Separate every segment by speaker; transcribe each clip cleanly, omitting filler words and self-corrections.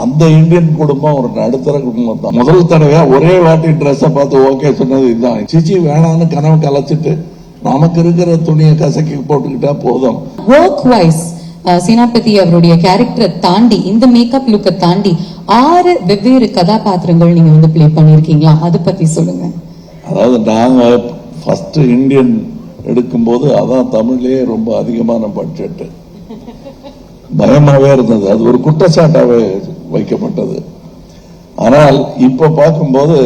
Speaker 1: அந்த இந்தியன் குடும்பம் ஒரு நடுத்தர குடும்பம் தான். முதல் தடவையா ஒரே வாட்டி ட்ரெஸ்ஸை பார்த்து ஓகே சொன்னது இதுதான். சிச்சி வேணான்னு கனவு கலைச்சிட்டு நமக்கு இருக்கிற துணியை கசக்கி போட்டுக்கிட்டா போதும்.
Speaker 2: ஒர்க் வைஸ் சேனாபதி அவருடைய கேரக்டரை தாண்டி இந்த மேக்கப் லுக்கை தாண்டி 6 வெவ்வேறு கதாபாத்திரங்கள் நீங்க வந்து பிளே பண்ணிருக்கீங்களா? அதை பத்தி சொல்லுங்க.
Speaker 1: அதாவது நாங்க ஃபர்ஸ்ட் இந்தியன் எடுக்கும்போது அதான் தமிழ்லயே ரொம்ப அதிகமான பட்ஜெட். பயமாவே இருந்தது, அது ஒரு குற்றச்சாட்டாவே வைக்கப்பட்டது. ஆனால் இப்ப பார்க்கும்போது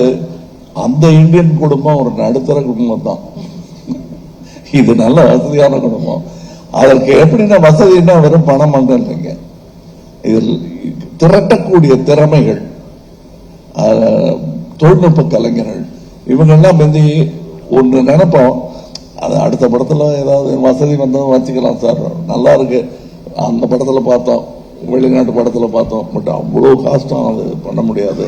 Speaker 1: அந்த இந்தியன் குடும்பம் ஒரு நடுத்தர குடும்பம் தான். இது நல்ல வசதியான குடும்பம். அதற்கு எப்படின்னா வசதினா வெறும் பணம் இல்லைங்க, இதில் திரட்டக்கூடிய திறமைகள், தொழில்நுட்ப கலைஞர்கள், இவங்கெல்லாம் வந்து ஒன்று நினைப்போம், அது அடுத்த படத்துல ஏதாவது வசதி வந்ததும் வச்சுக்கலாம் சார், நல்லா இருக்கு. அந்த படத்துல பார்த்தோம், வெளிநாட்டு படத்துல பார்த்தோம், பட் அவ்வளோ காஸ்டம் அது பண்ண முடியாது.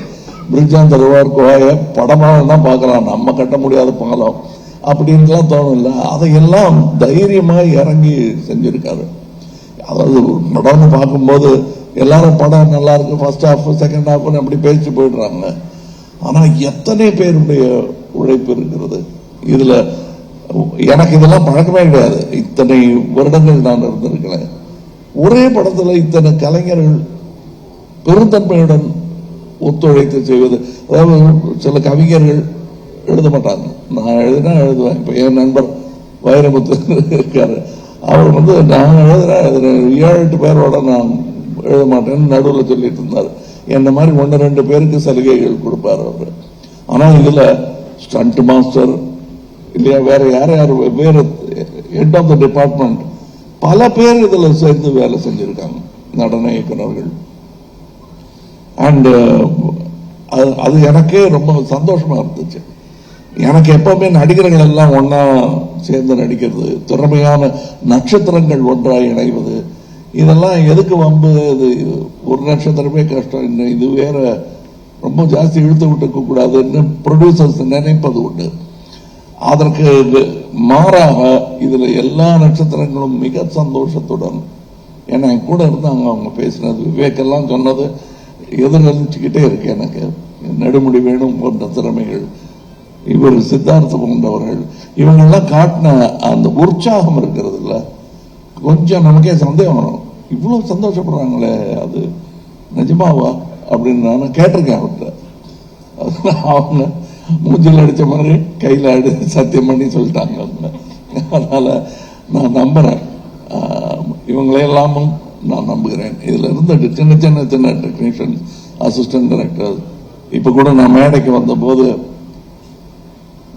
Speaker 1: பிரிட்ஜ் ஆன் தி ரிவர் கோய படமாக தான் பார்க்கலாம், நம்ம கட்ட முடியாத பாலம் அப்படின்லாம் தோணும் இல்லை. அதையெல்லாம் தைரியமா இறங்கி செஞ்சிருக்காரு. அதாவது படம்னு பார்க்கும்போது எல்லாரும் படம் நல்லா இருக்கு, ஃபர்ஸ்ட் ஹாஃப் செகண்ட் ஹாஃப்னு அப்படி பேசி போயிடுறாங்க. ஆனா எத்தனை பேருடைய உழைப்பு இருக்கிறது இதுல. எனக்கு இதெல்லாம் பழக்கமே கிடையாது. இத்தனை வருடங்கள் நான் இருந்திருக்கிறேன். ஒரே படத்துல இத்தனை கலைஞர்கள் பெருந்தன்மையுடன் ஒத்துழைத்து செய்வது. அதாவது சில கவிஞர்கள் எழுத மாட்டாங்க, நான் எழுதினா எழுதுவேன். இப்ப என் நண்பர் வைரமுத்து இருக்காரு, அவர் வந்து நான் எழுதுறேன் 7-8 பேரோட நான் எழுத மாட்டேன்னு நடுவில் சொல்லிட்டு இருந்தார். என்ன மாதிரி 1-2 பேருக்கு சலுகைகள் கொடுப்பார் அவர். ஆனா இதுல ஸ்டண்ட் மாஸ்டர் இல்லையா, வேற யார் வேற ஹெட் ஆஃப் த டிபார்ட்மெண்ட் பல பேர் இதுல சேர்ந்து வேலை செஞ்சிருக்காங்க, நடன இயக்குநர்கள். அண்ட் அது எனக்கே ரொம்ப சந்தோஷமா இருந்துச்சு. எனக்கு எப்பவுமே நடிகர்கள் எல்லாம் ஒன்னா சேர்ந்து நடிக்கிறது, திறமையான நட்சத்திரங்கள் ஒன்றாக இணைவது, இதெல்லாம் எதுக்கு வம்பு? இது ஒரு நட்சத்திரமே கஷ்டம், இது வேற ரொம்ப ஜாஸ்தி இழுத்து விட்டுக்க கூடாதுன்னு ப்ரொடியூசர்ஸ் நினைப்பது உண்டு. அதற்கு மாறாக இதுல எல்லா நட்சத்திரங்களும் மிக சந்தோஷத்துடன் ஏன்னா கூட இருந்தாங்க. அவங்க பேசினது விவேக்கெல்லாம் சொன்னது எதிர்கழிச்சுக்கிட்டே இருக்கு எனக்கு. நெடுமுடி வேணும் போன்ற திறமைகள், இவர் சித்தார்த்த போன்றவர்கள், இவங்கெல்லாம் காட்டின அந்த உற்சாகம் இருக்கிறது இல்ல, கொஞ்சம் நமக்கே சந்தேகம் வரும். இவ்வளவு சந்தோஷப்படுறாங்களே, அது நிஜமாவா அப்படின்னு நான் கேட்டிருக்கேன் அவர்கிட்ட. அவங்க மூஞ்சில் அடிச்ச மாதிரி கையில அடி சத்தியம் பண்ணி சொல்லிட்டாங்க. அதனால நான் நம்புறேன், இவங்களையெல்லாமும் நான் நம்புகிறேன். இதுல இருந்த சின்ன சின்ன சின்ன டெக்னீஷியன், அசிஸ்டன்ட் டைரக்டர், இப்ப கூட நான் மேடைக்கு வந்த போது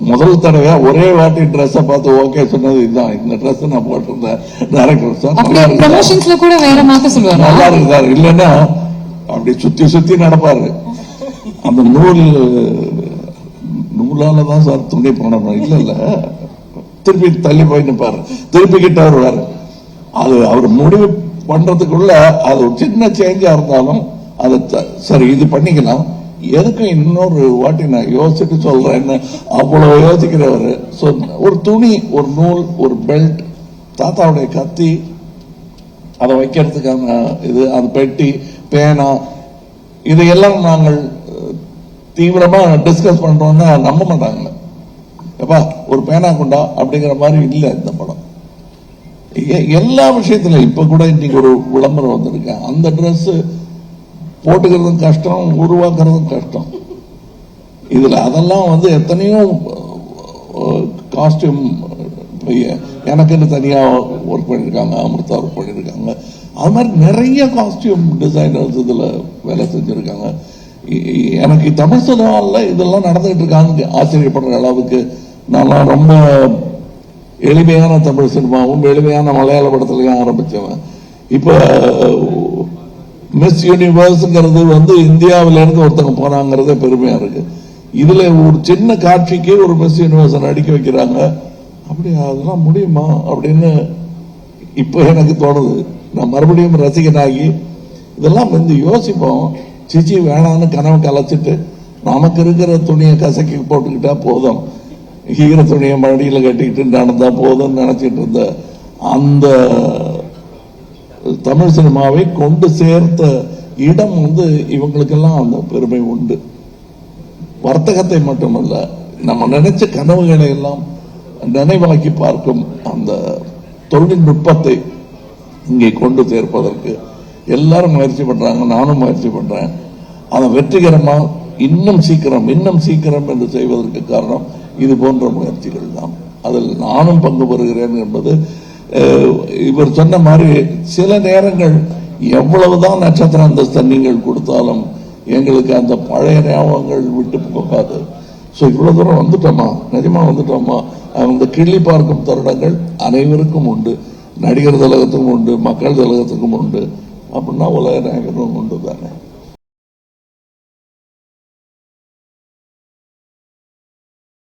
Speaker 1: முதல் தடவையா ஒரே வாட்டி ட்ரெஸ்ஸை பார்த்து ஓகே சொன்னது இதுதான். இந்த ட்ரெஸ் நான் போட்டிருந்தேன், டைரக்டர் சார் நல்லா இருக்கு, நல்லா இருக்கு சார். இல்லைன்னா அப்படி சுத்தி சுத்தி நடப்பாரு. அந்த நூலாலதான் சார் துணி போனோம், இல்ல இல்ல திருப்பி தள்ளி போய் நிற்பாரு, திருப்பி கிட்ட வருவாரு. அது அவர் முடிவு பண்றதுக்குள்ள அது ஒரு சின்ன சேஞ்சா இருந்தாலும் அது சரி இது பண்ணிக்கலாம், எதுக்கு இன்னொரு வாட்டி நான் யோசிச்சுட்டு சொல்றேன்னு அவ்வளவு யோசிக்கிறவர். ஒரு துணி, ஒரு நூல், ஒரு பெல்ட், தாத்தாவுடைய கத்தி, அதை வைக்கிறதுக்கான இது, அது பெட்டி, பேனா, இதையெல்லாம் நாங்கள் தீவிரமா டிஸ்கஸ் பண்றோம்னா நம்ப மாட்டாங்க. எப்பா ஒரு பேனா கொண்டா அப்படிங்கிற மாதிரி இல்லை இந்த படம். எல்லா விஷயத்திலும் இப்ப கூட இன்னைக்கு ஒரு விளம்பரம் வந்திருக்கு, அந்த ட்ரெஸ் போட்டுக்கிறதும் கஷ்டம், உருவாக்குறதும் கஷ்டம். இதுல அதெல்லாம் வந்து எத்தனையோ காஸ்டியூம் எனக்குன்னு தனியா ஒர்க் பண்ணிருக்காங்க, அமிர்தா ஒர்க் பண்ணிருக்காங்க. அது மாதிரி நிறைய காஸ்டியூம் டிசைனர்ஸ் இதுல வேலை செஞ்சிருக்காங்க. எனக்கு தமிழ் சினிமாவில் இதெல்லாம் நடந்துகிட்டு இருக்காங்க ஆச்சரியப்படுற அளவுக்கு. நான் ரொம்ப எளிமையான தமிழ் சினிமாவும் எளிமையான மலையாள படத்துலையும் ஆரம்பிச்சவன். இப்ப மிஸ் யூனிவர்ஸ்ங்கிறது வந்து இந்தியாவில இருந்து ஒருத்தவங்க போனாங்கிறதே பெருமையா இருக்கு. இதுல ஒரு சின்ன காட்சிக்கு ஒரு மிஸ் யூனிவர்ஸ் நடிக்க வைக்கிறாங்க, அப்படி அதெல்லாம் முடியுமா அப்படின்னு இப்ப எனக்கு தோணுது. நான் மறுபடியும் ரசிகனாகி இதெல்லாம் வந்து யோசிப்போம். சிச்சி வேணான்னு கனவு கலைச்சிட்டு நமக்கு இருக்கிற துணியை கசக்கி போட்டுக்கிட்டா போதும், ஈர துணியை மடியில கட்டிக்கிட்டு நடந்தா போதும்னு நினைச்சிட்டு இருந்த அந்த தமிழ் சினிமாவை கொண்டு சேர்த்த இடம் வந்து இவங்களுக்கெல்லாம் அந்த பெருமை உண்டு. வர்த்தகத்தை மட்டுமல்ல, நம்ம நினைச்ச கனவுகளை எல்லாம் நினைவாக்கி பார்க்கும் அந்த தொழில்நுட்பத்தை இங்கே கொண்டு சேர்ப்பதற்கு எல்லாரும் முயற்சி பண்றாங்க, நானும் முயற்சி பண்றேன். அதை வெற்றிகரமா இன்னும் சீக்கிரம் என்று செய்வதற்கு காரணம் இது போன்ற முயற்சிகள் தான். அதில் நானும் பங்கு பெறுகிறேன் என்பது இவர் சொன்ன மாதிரி சில நேரங்கள் எவ்வளவுதான் நட்சத்திர அந்தஸ்தை நீங்கள் கொடுத்தாலும் எங்களுக்கு அந்த பழைய ஞாபகங்கள் விட்டு போகாது. ஸோ இவ்வளவு தூரம் வந்துட்டோமா, நிஜமா வந்துட்டோமா. அந்த கிள்ளி பார்க்கும் தருணங்கள் அனைவருக்கும் உண்டு, நடிகர் திலகத்துக்கும் உண்டு, மக்கள் திலகத்துக்கும் உண்டு, அப்படின்னா உலக நாயகனும் உண்டு தானே.